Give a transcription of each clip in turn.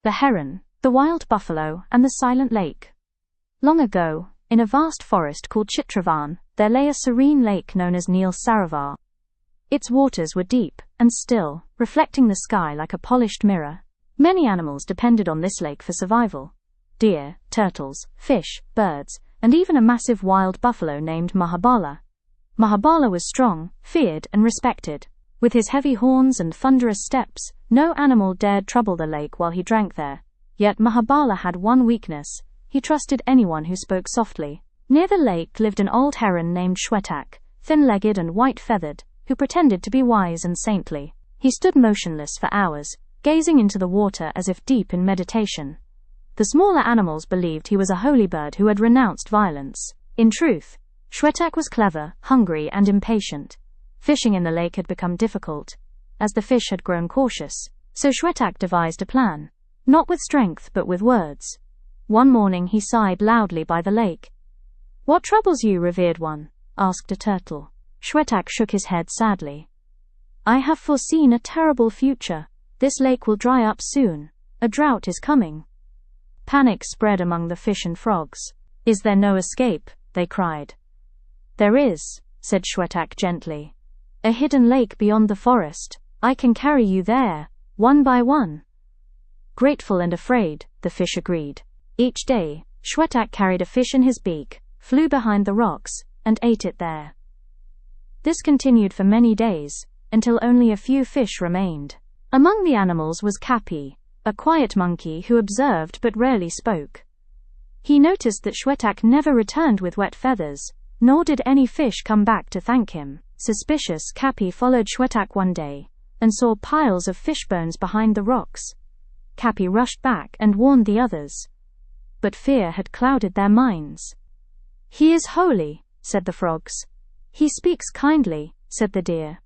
The Heron, the Wild Buffalo, and the Silent Lake. Long ago, in a vast forest called Chitravan, there lay a serene lake known as Nil Sarovar. Its waters were deep and still, reflecting the sky like a polished mirror. Many animals depended on this lake for survival: deer, turtles, fish, birds, and even a massive wild buffalo named Mahabala. Mahabala was strong, feared, and respected. With his heavy horns and thunderous steps, no animal dared trouble the lake while he drank there. Yet Mahabala had one weakness: he trusted anyone who spoke softly. Near the lake lived an old heron named Shwetak, thin-legged and white-feathered, who pretended to be wise and saintly. He stood motionless for hours, gazing into the water as if deep in meditation. The smaller animals believed he was a holy bird who had renounced violence. In truth, Shwetak was clever, hungry, and impatient. Fishing in the lake had become difficult, as the fish had grown cautious. So Shwetak devised a plan, not with strength but with words. One morning he sighed loudly by the lake. "What troubles you, revered one?" asked a turtle. Shwetak shook his head sadly. "I have foreseen a terrible future. This lake will dry up soon. A drought is coming." Panic spread among the fish and frogs. "Is there no escape?" they cried. "There is," said Shwetak gently. "A hidden lake beyond the forest. I can carry you there, one by one." Grateful and afraid, the fish agreed. Each day, Shwetak carried a fish in his beak, flew behind the rocks, and ate it there. This continued for many days, until only a few fish remained. Among the animals was Kapi, a quiet monkey who observed but rarely spoke. He noticed that Shwetak never returned with wet feathers, nor did any fish come back to thank him. Suspicious, Kapi followed Shwetak one day, and saw piles of fish bones behind the rocks. Kapi rushed back and warned the others. But fear had clouded their minds. "He is holy," said the frogs. "He speaks kindly," said the deer.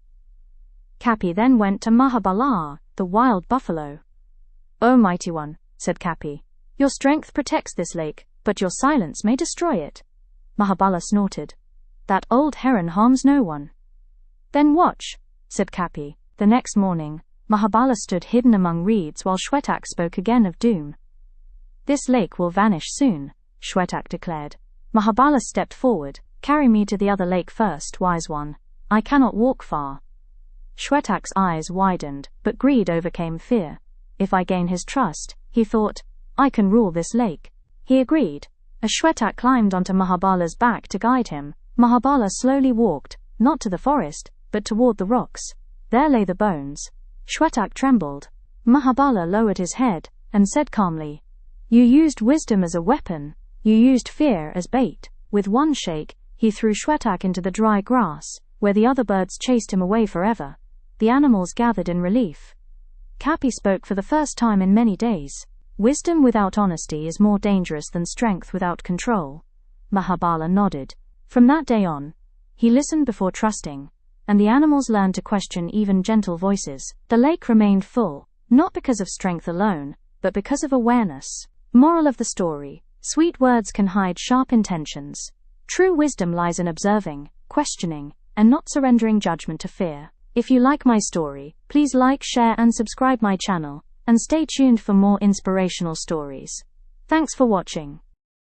Kapi then went to Mahabala, the wild buffalo. "O mighty one," said Kapi, "your strength protects this lake, but your silence may destroy it." Mahabala snorted. "That old heron harms no one." "Then watch," said Kapi. The next morning, Mahabala stood hidden among reeds while Shwetak spoke again of doom. "This lake will vanish soon," Shwetak declared. Mahabala stepped forward. "Carry me to the other lake first, wise one. I cannot walk far." Shwetak's eyes widened, but greed overcame fear. "If I gain his trust," he thought, "I can rule this lake." He agreed. As Shwetak climbed onto Mahabala's back to guide him, Mahabala slowly walked, not to the forest, but toward the rocks. There lay the bones. Shwetak trembled. Mahabala lowered his head and said calmly, "You used wisdom as a weapon. You used fear as bait." With one shake, he threw Shwetak into the dry grass, where the other birds chased him away forever. The animals gathered in relief. Kapi spoke for the first time in many days. "Wisdom without honesty is more dangerous than strength without control." Mahabala nodded. From that day on, he listened before trusting, and the animals learned to question even gentle voices. The lake remained full, not because of strength alone, but because of awareness. Moral of the story: sweet words can hide sharp intentions. True wisdom lies in observing, questioning, and not surrendering judgment to fear. If you like my story, please like, share, and subscribe my channel, and stay tuned for more inspirational stories. Thanks for watching.